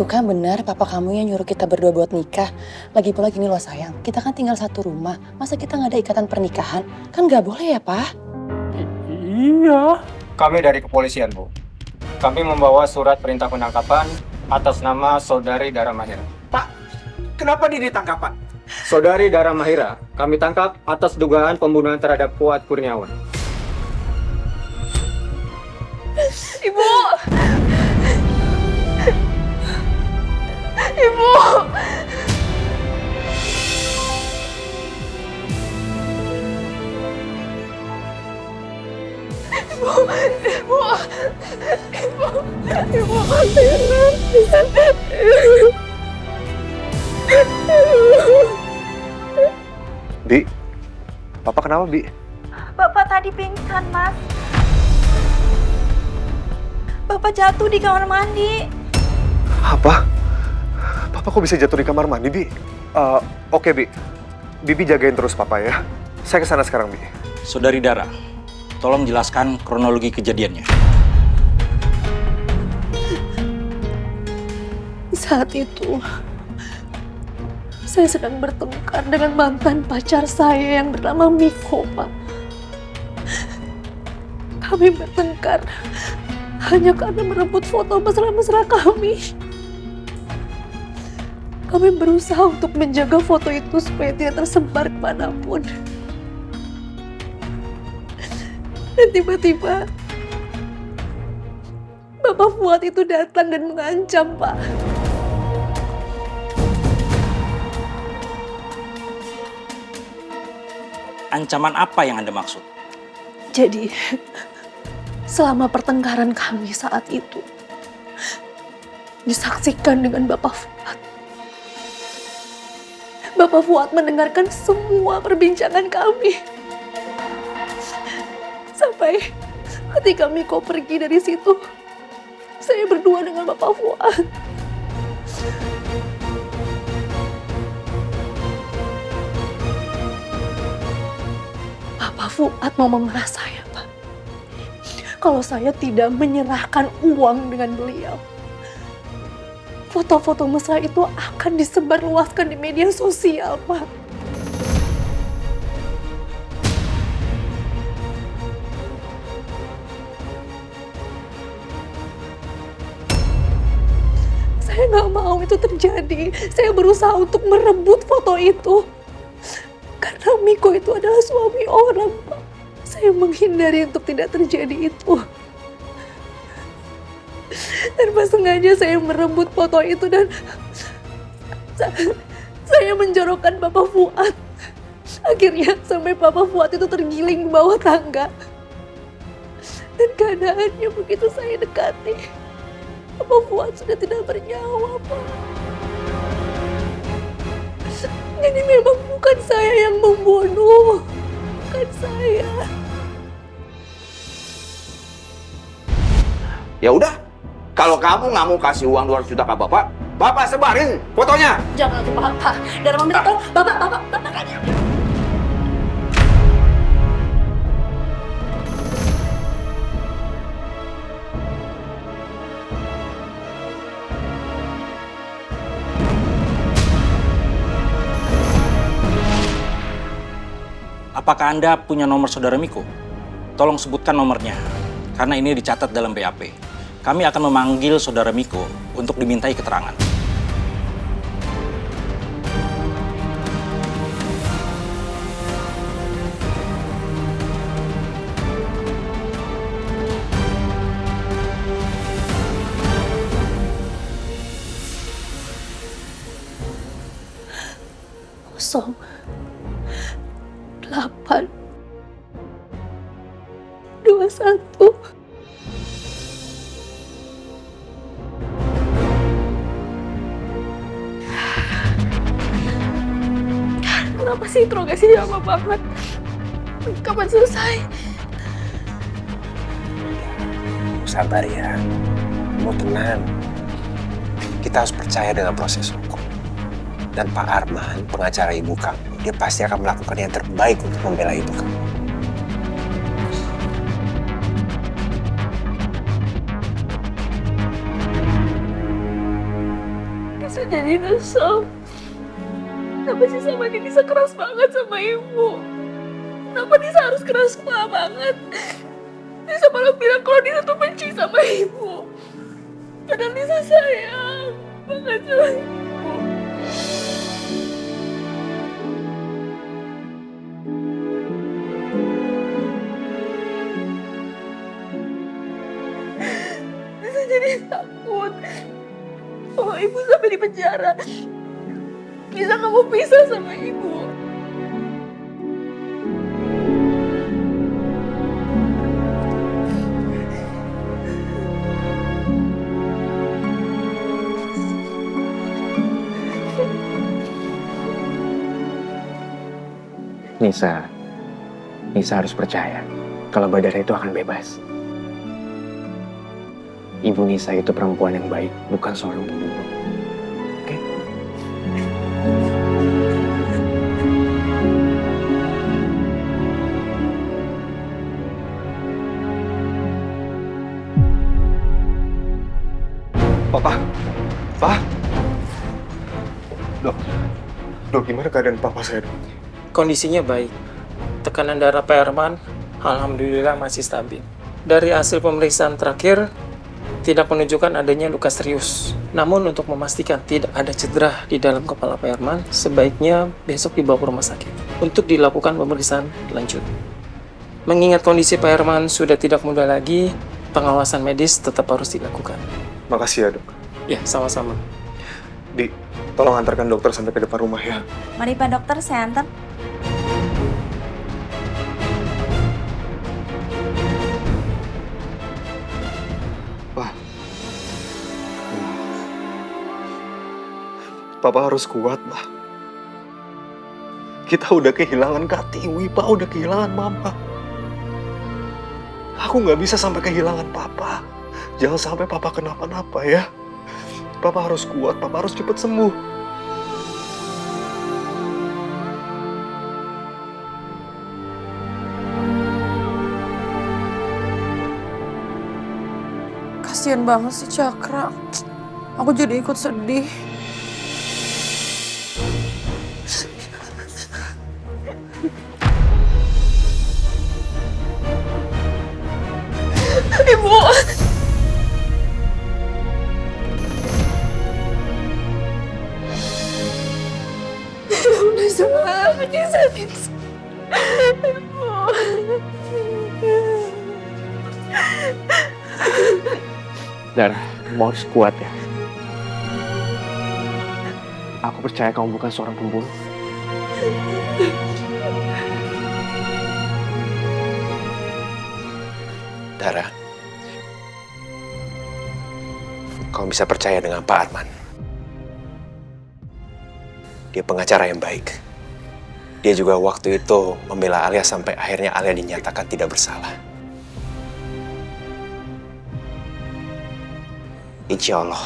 Itu kan benar papa kamu yang nyuruh kita berdua buat nikah. Lagi pula gini loh sayang, kita kan tinggal satu rumah. Masa kita nggak ada ikatan pernikahan? Kan nggak boleh ya, Pak? Iya. Kami dari kepolisian, Bu. Kami membawa surat perintah penangkapan atas nama Saudari Dara Mahira. Pak, kenapa dia ditangkap, Pak? Saudari Dara Mahira, kami tangkap atas dugaan pembunuhan terhadap Fuad Kurniawan. Ibu! Ibu! Bi, Papa kenapa, Bi? Bapak tadi pingsan, Mas. Bapak jatuh di kamar mandi. Apa? Papa kok bisa jatuh di kamar mandi, Bi? Oke, Bi. Bibi jagain terus Papa ya. Saya kesana sekarang, Bi. Saudari Dara, tolong jelaskan kronologi kejadiannya. Saat itu, saya sedang bertengkar dengan mantan pacar saya yang bernama Miko, Pak. Kami bertengkar hanya karena merebut foto mesra-mesra kami. Kami berusaha untuk menjaga foto itu supaya tidak tersebar kemanapun. Dan tiba-tiba, Bapak Fuad itu datang dan mengancam, Pak. Ancaman apa yang Anda maksud? Jadi, selama pertengkaran kami saat itu, disaksikan dengan Bapak Fuad. Bapak Fuad mendengarkan semua perbincangan kami. Sampai ketika Miko pergi dari situ, saya berdua dengan Bapak Fuad. Bapak Fuad mau memerah saya, Pak. Kalau saya tidak menyerahkan uang dengan beliau, foto-foto mesra itu akan disebarluaskan di media sosial, Pak. Saya nggak mau itu terjadi. Saya berusaha untuk merebut foto itu. Karena Miko itu adalah suami orang, Pak. Saya menghindari untuk tidak terjadi itu. Tanpa sengaja saya merebut foto itu dan saya menjorokkan Bapak Fuad. Akhirnya sampai Bapak Fuad itu tergiling ke bawah tangga. Dan keadaannya begitu saya dekati, Bapak Fuad sudah tidak bernyawa, Pak. Jadi memang bukan saya yang membunuh. Bukan saya. Ya udah, kalau kamu nggak mau kasih uang 200 juta ke Bapak, Bapak sebarin fotonya. Jangan tuh, Pak. Dara meminta tolong. Bapak kan. Apakah Anda punya nomor saudara Miko? Tolong sebutkan nomornya, karena ini dicatat dalam BAP. Kami akan memanggil saudara Miko untuk dimintai keterangan. Kosong. 8 21. Kenapa sih interogasi lama banget? Kapan selesai? Sabar ya, kamu tenang. Kita harus percaya dengan proses hukum. Dan Pak Arman, pengacara ibu kamu, dia pasti akan melakukan yang terbaik untuk membela ibu kamu. jadi nyesel. Kenapa sih sama dia bisa keras banget sama ibu? Kenapa dia harus keras banget? Dia malah bilang kalau dia tuh benci sama ibu. Padahal Nisa sayang banget sama ibu. Nisa jadi takut. Oh, ibu sampai di penjara. Nisa nggak mau pisah sama ibu. Nisa harus percaya kalau Badara itu akan bebas. Ibu Nisa itu perempuan yang baik, bukan seorang pembunuh. Oke? Papa? Pa? Dok, gimana keadaan papa saya, dok? Kondisinya baik. Tekanan darah Pak Herman, alhamdulillah masih stabil. Dari hasil pemeriksaan terakhir, tidak menunjukkan adanya luka serius. Namun untuk memastikan tidak ada cedera di dalam kepala Pak Herman, sebaiknya besok dibawa ke rumah sakit untuk dilakukan pemeriksaan lanjut. Mengingat kondisi Pak Herman sudah tidak muda lagi, pengawasan medis tetap harus dilakukan. Makasih ya, dok. Ya, sama-sama. Di, tolong antarkan dokter sampai ke depan rumah ya. Mari Pak Dokter, saya antar. Papa harus kuat, Pak. Kita udah kehilangan Kak Tiwi, Pak. Udah kehilangan Mama. Aku nggak bisa sampai kehilangan Papa. Jangan sampai Papa kenapa-napa ya. Papa harus kuat, Papa harus cepat sembuh. Kasian banget sih Cakra. Aku jadi ikut sedih. Ibu. Nisa. Dara, kamu harus kuat ya. Aku percaya kamu bukan seorang pembunuh. Dara, kamu bisa percaya dengan Pak Arman. Dia pengacara yang baik. Dia juga waktu itu membela Alia sampai akhirnya Alia dinyatakan tidak bersalah. Insya Allah,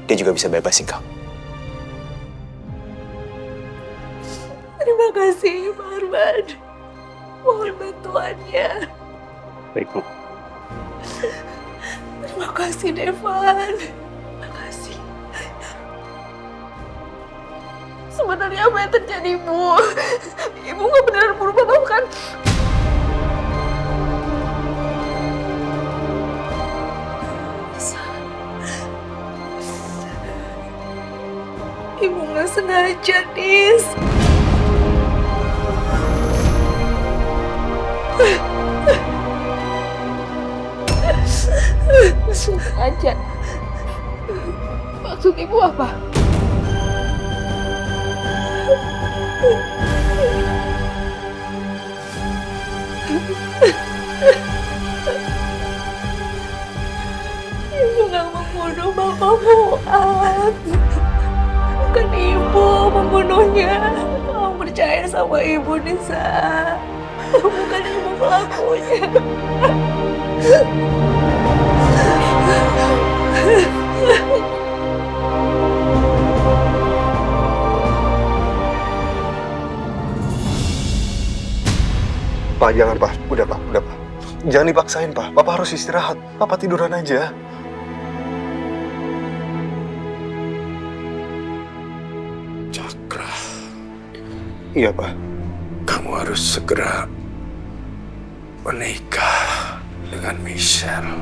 dia juga bisa bebasin kamu. Terima kasih Pak Arman. Mohon bantuannya. Baik, Bu. Terima kasih Devan. Terima kasih. Sebenarnya apa yang terjadi, Bu? Ibu nggak benar berubah, tahu kan? Ibu nggak sengaja, Nis. Sengaja. Maksud ibu apa? Ibu nggak membunuh Bapak Fuad. Bukan ibu pembunuhnya. Kamu percaya sama ibu, Nisa. Bukan ibu pelakunya. Pak, jangan, Pak. Udah, Pak. Jangan dipaksain, Pak. Papa harus istirahat. Papa tiduran aja. Iya, Pak. Kamu harus segera menikah dengan Michelle.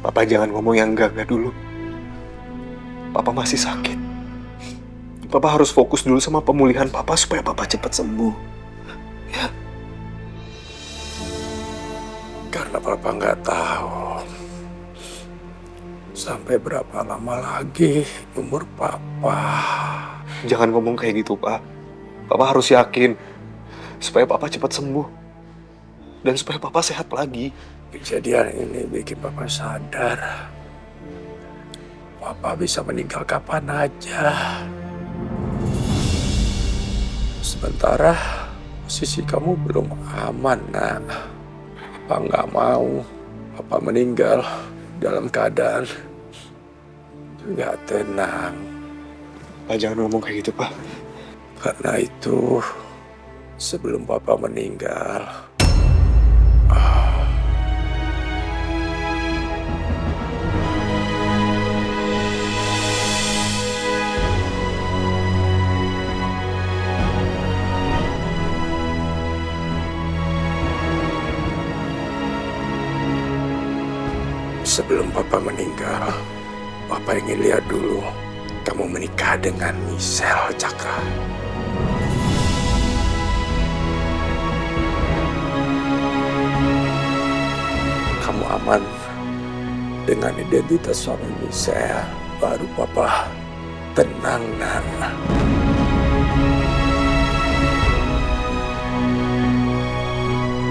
Papa jangan ngomong yang enggak dulu. Papa masih sakit. Papa harus fokus dulu sama pemulihan Papa supaya Papa cepat sembuh. Ya. Karena Papa nggak tahu sampai berapa lama lagi umur Papa. Jangan ngomong kayak gitu, Pak. Papa harus yakin supaya Papa cepat sembuh. Dan supaya Papa sehat lagi. Kejadian ini bikin Papa sadar Papa bisa meninggal kapan aja. Sementara posisi kamu belum aman, Nak. Papa nggak mau Papa meninggal dalam keadaan nggak tenang. Pak, jangan ngomong kayak gitu, Pak. Karena itu, sebelum Papa meninggal, Papa ingin lihat dulu kamu menikah dengan Michelle, Cakra. Kamu aman dengan identitas suami Michelle, baru Papa tenang, Nak.